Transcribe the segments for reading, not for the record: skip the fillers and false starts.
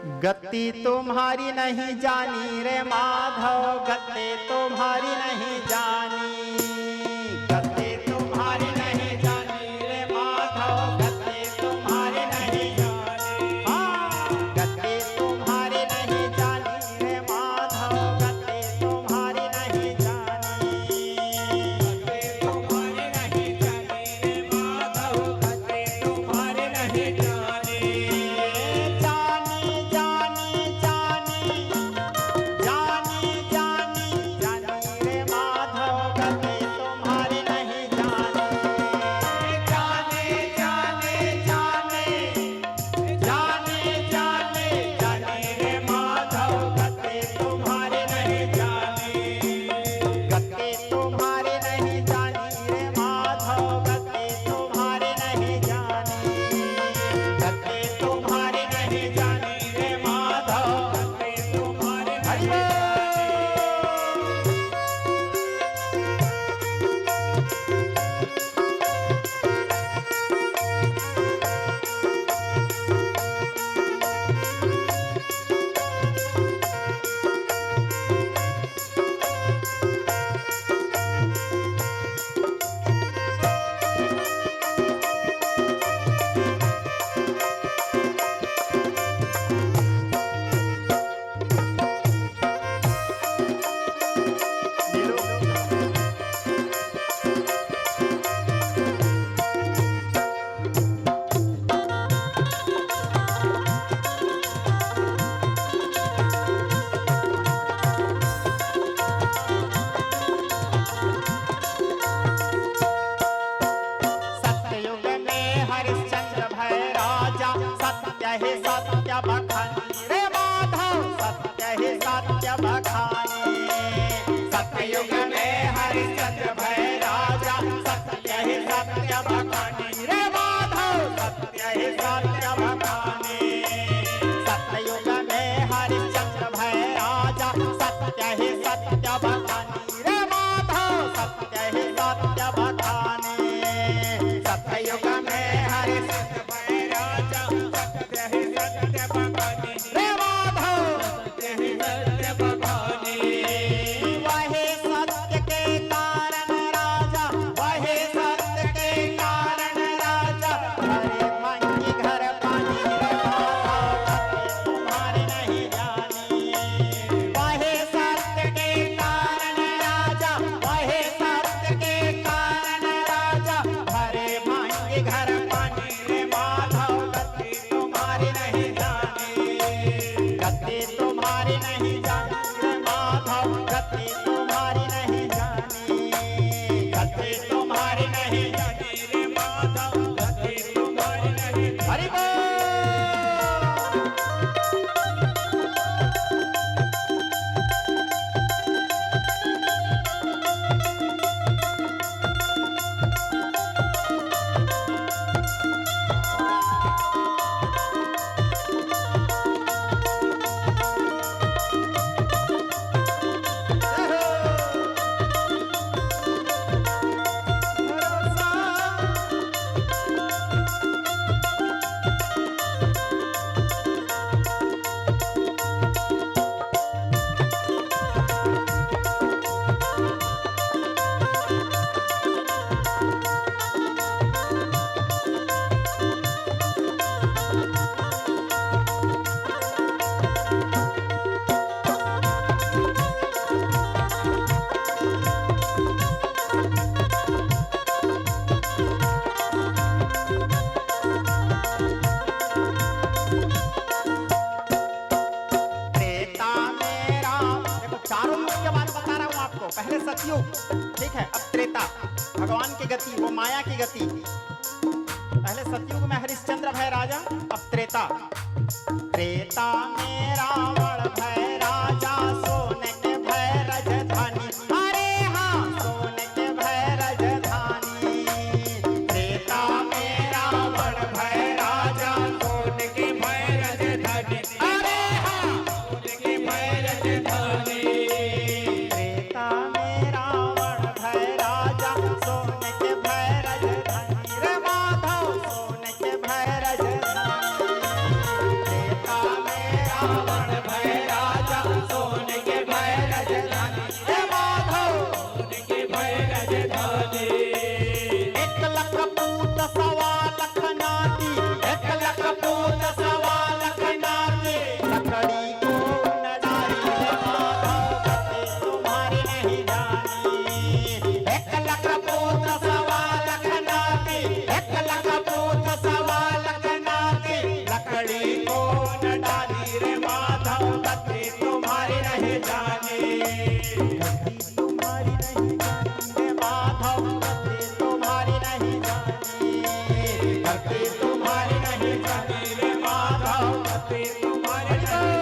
गति तुम्हारी नहीं जानी रे माधव, गति तुम्हारी नहीं जानी, गति तुम्हारी नहीं जानी रे माधव, गति तुम्हारी नहीं जानी, हाँ गति तुम्हारी नहीं जानी रे माधव, गति तुम्हारी नहीं जानी, गति तुम्हारी नहीं जानी रे माधव, गति तुम्हारी नहीं जानी। सत्य बखानी रे माधव, सत्य ही सत्य बखानी, सतयुग में हरिश्चंद्र भय राजा, सत्य ही सत्य बखानी रे माधव, सत्य ही सत्य बखानी, सतयुग में हरिश्चंद्र भय राजा, सत्य ही सत्य बखानी रे माधव, सत्य ही सत्य बखानी, सतयुग में हरिश्चंद्र भय राजा, सत्य ही सत्य बखानी रे माधव, सत्य ही सत्य बखानी। वही सत्य के कारण राजा, वही सत्य के कारण राजा, अरे भांगी घर पानी रे माधव, गति तुम्हारी नहीं जानी, वही सत्य के कारण राजा, वही सत्य के कारण राजा, अरे भांगी घर पानी रे माधव, गति तुम्हारी नहीं जानी, गति तुम्हारी नहीं जानी रे माधव, गति तुम्हारी नहीं जानी, गति तुम्हारी नहीं जानी रे माधव, गति तुम्हारी नहीं जानी। हरि बोल। चारों युग के बारे में बता रहा हूं आपको। पहले सतयुग, ठीक है, अब त्रेता, भगवान की गति, वो माया की गति। पहले सतयुग में हरिश्चंद्र भय राजा, अब त्रेता, त्रेता में रावण भय राजा, सोने के भय राजधानी, अरे हाँ सोने के भय राजधानी, त्रेता में रावण भय राजा, सोने के भय राजधानी, अरे हाँ सोने के भय राजधानी। त्रेता में रावण भय राजा, सोने के भय राजधानी रे माधव, सोने के भय राजधानी, त्रेता में रावण भय राजा सोन के भय राजधानी हे माधव सोन के भय राजधानी 1 लाख पूत 1.25 लाख नाती 1 लाख पूत 1.25 लाख नाती लकड़ी को न डाली रे माधव गति तुम्हारी नहीं जानी 1 लाख पूत 1.25 लाख नाती 1 लाख पूत 1.25 लाख नाती लकड़ी को न डाली रे माधव गति तुम्हारी नहीं जानी गति तुम्हारी नहीं जानी रे माधव गति तुम्हारी नहीं जानी गति तुम्हारी नहीं जानी रे माधव गति तुम्हारी नहीं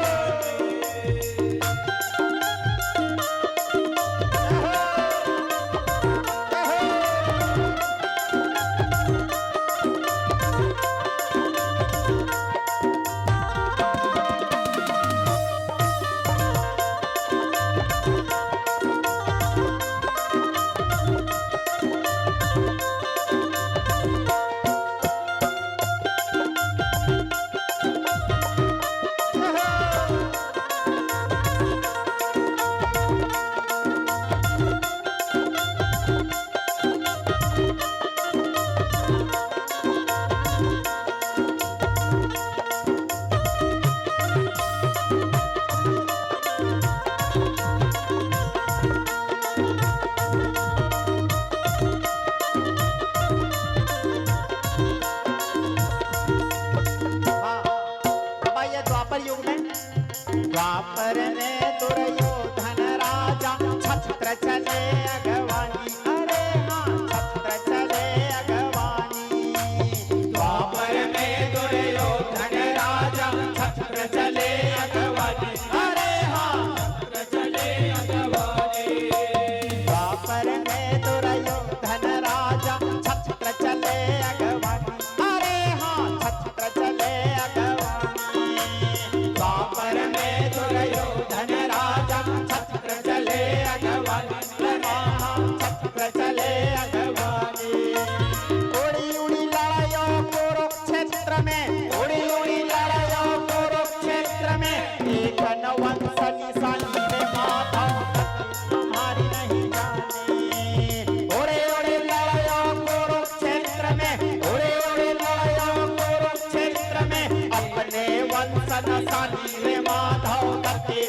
अब आइए द्वापर युग में द्वापर में दुर्योधन राजा छत्र चले अगवानी अरे हाँ छत्र चले अगवानी द्वापर में दुर्योधन राजा छत्र चले अगवानी अरे हाँ छत्र चले अगवानी द्वापर में दुर्योधन राजा छत्र चले अगवानी अरे हाँ छत्र चले अगवानी द्वापर में दुर्योधन राजा छत्र चले अगवानी छत्र चले अगवानी उड़ी उड़ी लड़ाइयों कुरुक्षेत्र में उड़ी उड़ी लड़ाइयों कुरुक्षेत्र में एक नवंश निशानी रे माधव तुम्हारी नहीं जानी उड़ी उड़ी लड़ाइयों कुरुक्षेत्र में उड़ी उड़ी लड़ाइयों कुरुक्षेत्र में अपने वंश निशानी रे माधव गति